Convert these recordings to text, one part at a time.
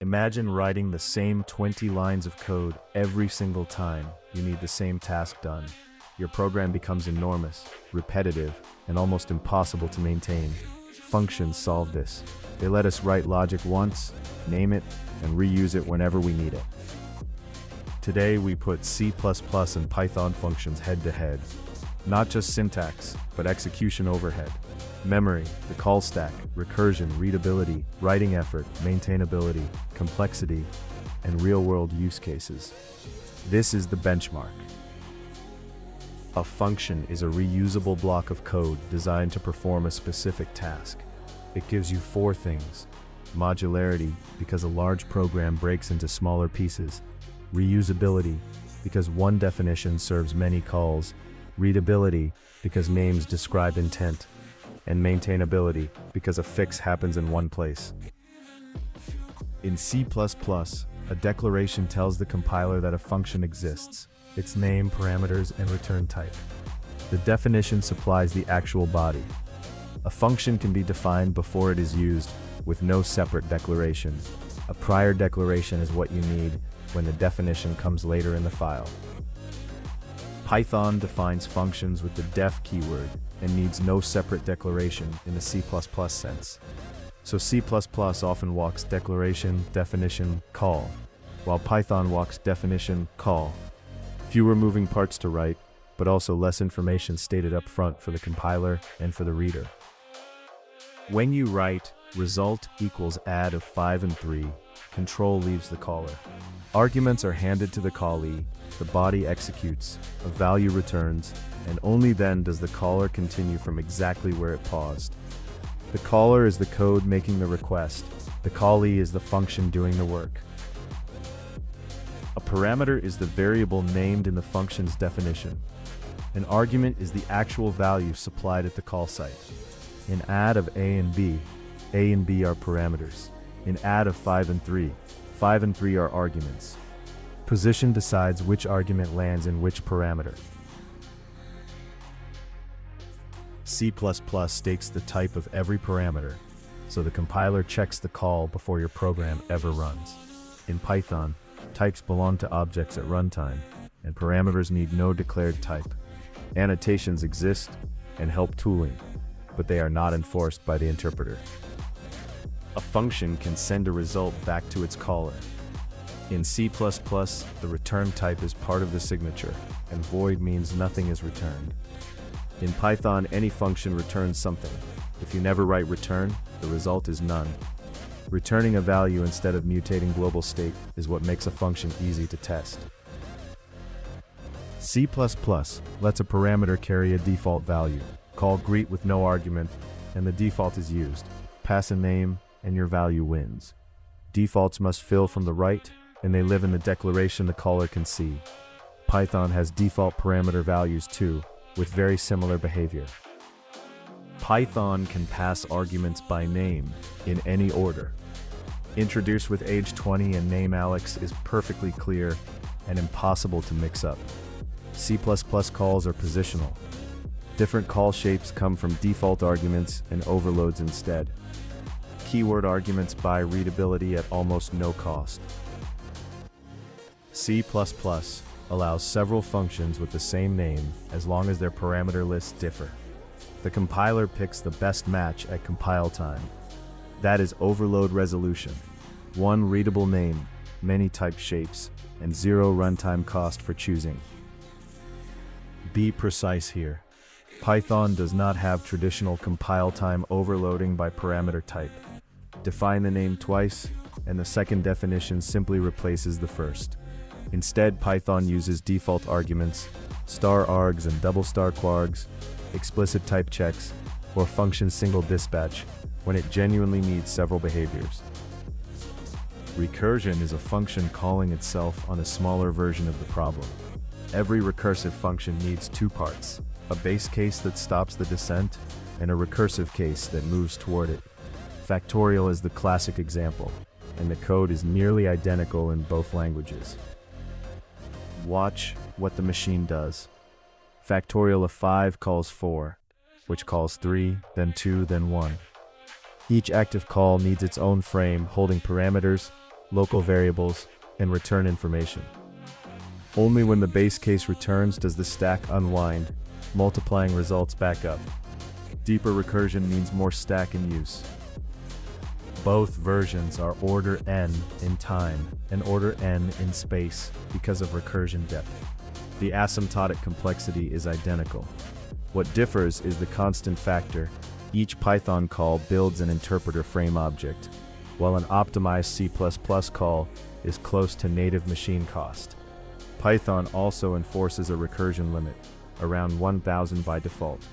Imagine writing the same 20 lines of code every single time you need the same task done. Your program becomes enormous, repetitive, and almost impossible to maintain. Functions solve this. They let us write logic once, name it, and reuse it whenever we need it. Today we put C++ and Python functions head-to-head. Not just syntax, but execution overhead. Memory, the call stack, recursion, readability, writing effort, maintainability, complexity, and real-world use cases. This is the benchmark. A function is a reusable block of code designed to perform a specific task. It gives you four things: modularity, because a large program breaks into smaller pieces; reusability, because one definition serves many calls; readability, because names describe intent; and maintainability, because a fix happens in one place. In C++, a declaration tells the compiler that a function exists, its name, parameters, and return type. The definition supplies the actual body. A function can be defined before it is used, with no separate declaration. A prior declaration is what you need when the definition comes later in the file. Python defines functions with the def keyword and needs no separate declaration in the C++ sense. So C++ often walks declaration, definition, call, while Python walks definition, call. Fewer moving parts to write, but also less information stated up front for the compiler and for the reader. When you write result equals add of 5 and 3, control leaves the caller. Arguments are handed to the callee, the body executes, a value returns, and only then does the caller continue from exactly where it paused. The caller is the code making the request. The callee is the function doing the work. A parameter is the variable named in the function's definition. An argument is the actual value supplied at the call site. In add of A and B are parameters. In add of 5 and 3 are arguments. Position decides which argument lands in which parameter. C++ states the type of every parameter, so the compiler checks the call before your program ever runs. In Python, types belong to objects at runtime, and parameters need no declared type. Annotations exist and help tooling, but they are not enforced by the interpreter. A function can send a result back to its caller. In C++, the return type is part of the signature, and void means nothing is returned. In Python, any function returns something. If you never write return, the result is none. Returning a value instead of mutating global state is what makes a function easy to test. C++ lets a parameter carry a default value. Call greet with no argument, and the default is used. Pass a name, and your value wins. Defaults must fill from the right, and they live in the declaration the caller can see. Python has default parameter values too, with very similar behavior. Python can pass arguments by name, in any order. Introduced with age 20 and name Alex is perfectly clear and impossible to mix up. C++ calls are positional. Different call shapes come from default arguments and overloads instead. Keyword arguments buy readability at almost no cost. C++ allows several functions with the same name as long as their parameter lists differ. The compiler picks the best match at compile time. That is overload resolution. One readable name, many type shapes, and zero runtime cost for choosing. Be precise here. Python does not have traditional compile time overloading by parameter type. Define the name twice, and the second definition simply replaces the first. Instead, Python uses default arguments, star args and double star quargs, explicit type checks, or function single dispatch when it genuinely needs several behaviors. Recursion is a function calling itself on a smaller version of the problem. Every recursive function needs two parts: a base case that stops the descent, and a recursive case that moves toward it. Factorial is the classic example, and the code is nearly identical in both languages. Watch what the machine does. Factorial of 5 calls 4, which calls 3, then 2, then 1. Each active call needs its own frame holding parameters, local variables, and return information. Only when the base case returns does the stack unwind, multiplying results back up. Deeper recursion means more stack in use. Both versions are order n in time and order n in space because of recursion depth. The asymptotic complexity is identical. What differs is the constant factor. Each Python call builds an interpreter frame object, while an optimized C++ call is close to native machine cost. Python also enforces a recursion limit, around 1000 by default.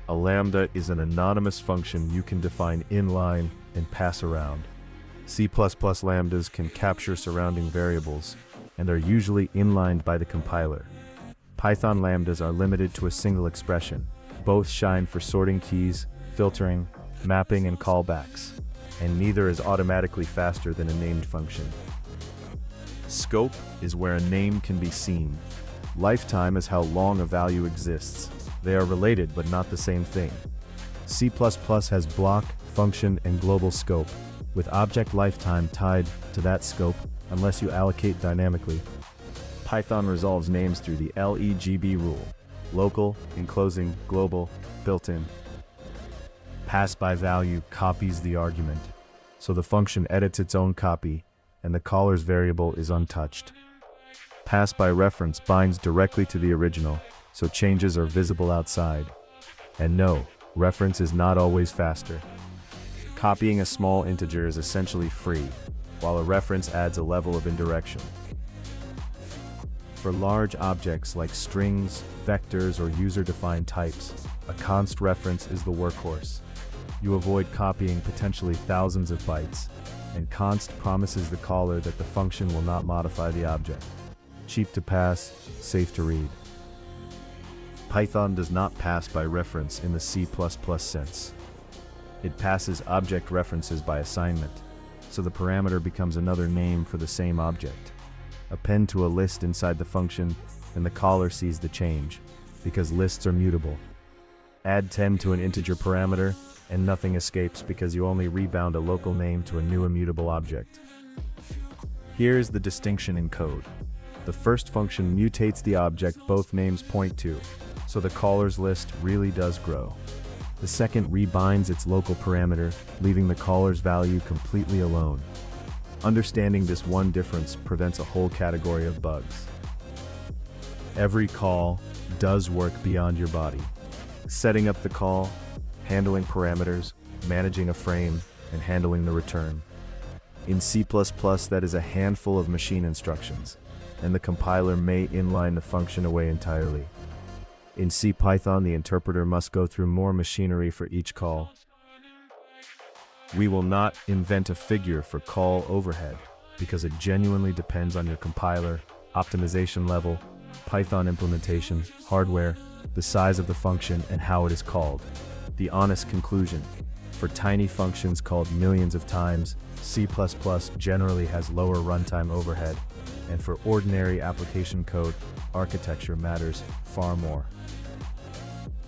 A lambda is an anonymous function you can define inline and pass around. C++ lambdas can capture surrounding variables and are usually inlined by the compiler. Python lambdas are limited to a single expression. Both shine for sorting keys, filtering, mapping, and callbacks, and neither is automatically faster than a named function. Scope is where a name can be seen. Lifetime is how long a value exists. They are related but not the same thing. C++ has block, function, and global scope, with object lifetime tied to that scope unless you allocate dynamically. Python resolves names through the LEGB rule: local, enclosing, global, built-in. Pass by value copies the argument, so the function edits its own copy, and the caller's variable is untouched. Pass by reference binds directly to the original, so changes are visible outside. And no, reference is not always faster. Copying a small integer is essentially free, while a reference adds a level of indirection. For large objects like strings, vectors, or user-defined types, a const reference is the workhorse. You avoid copying potentially thousands of bytes, and const promises the caller that the function will not modify the object. Cheap to pass, safe to read. Python does not pass by reference in the C++ sense. It passes object references by assignment, so the parameter becomes another name for the same object. Append to a list inside the function, and the caller sees the change, because lists are mutable. Add 10 to an integer parameter, and nothing escapes because you only rebound a local name to a new immutable object. Here's the distinction in code. The first function mutates the object both names point to, so the caller's list really does grow. The second rebinds its local parameter, leaving the caller's value completely alone. Understanding this one difference prevents a whole category of bugs. Every call does work beyond your body. Setting up the call, handling parameters, managing a frame, and handling the return. In C++, that is a handful of machine instructions, and the compiler may inline the function away entirely. In CPython, the interpreter must go through more machinery for each call. We will not invent a figure for call overhead, because it genuinely depends on your compiler, optimization level, Python implementation, hardware, the size of the function, and how it is called. The honest conclusion: for tiny functions called millions of times, C++ generally has lower runtime overhead, and for ordinary application code, architecture matters far more.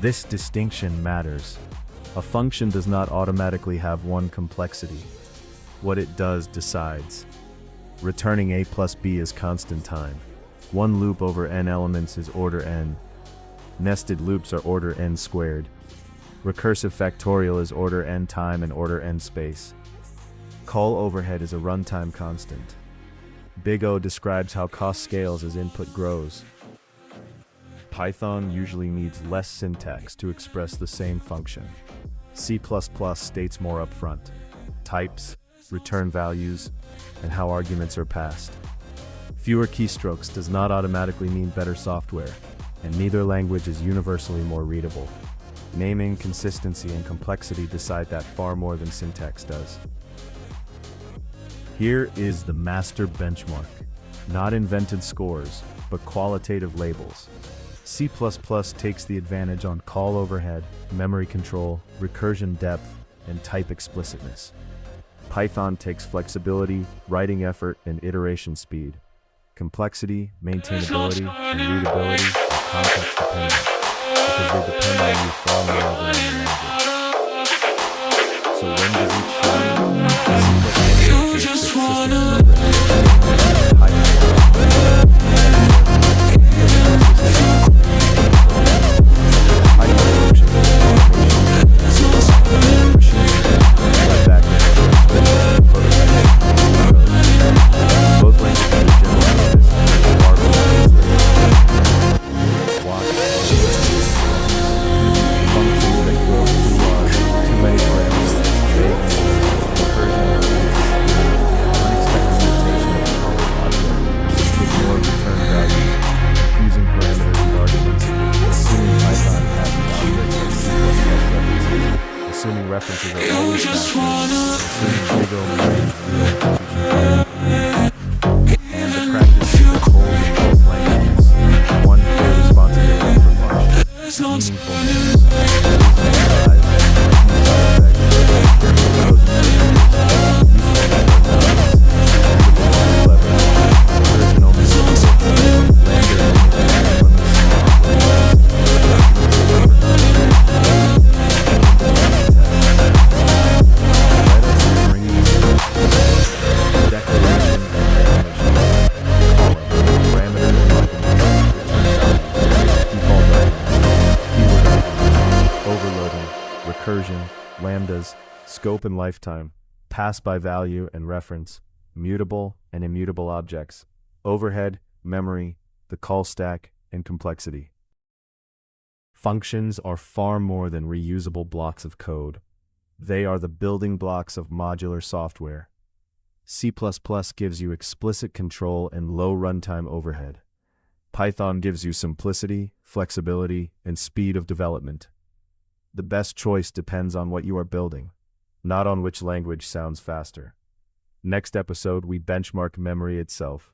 This distinction matters. A function does not automatically have one complexity. What it does decides. Returning a plus b is constant time. One loop over n elements is order n. Nested loops are order n squared. Recursive factorial is order n time and order n space. Call overhead is a runtime constant. Big O describes how cost scales as input grows. Python usually needs less syntax to express the same function. C++ states more upfront: types, return values, and how arguments are passed. Fewer keystrokes does not automatically mean better software, and neither language is universally more readable. Naming, consistency, and complexity decide that far more than syntax does. Here is the master benchmark. Not invented scores, but qualitative labels. C++ takes the advantage on call overhead, memory control, recursion depth, and type explicitness. Python takes flexibility, writing effort, and iteration speed. Complexity, maintainability, and readability are context dependent, because they depend on you far more than on the language. So when does each shine? C++ Assuming references are always factors, assuming big open range and the practice is a cold in both languages. One clear responsibility for function, meaningful names, recursion, lambdas, scope and lifetime, pass by value and reference, mutable and immutable objects, overhead, memory, the call stack, and complexity. Functions are far more than reusable blocks of code. They are the building blocks of modular software. C++ gives you explicit control and low runtime overhead. Python gives you simplicity, flexibility, and speed of development. The best choice depends on what you are building, not on which language sounds faster. Next episode, we benchmark memory itself.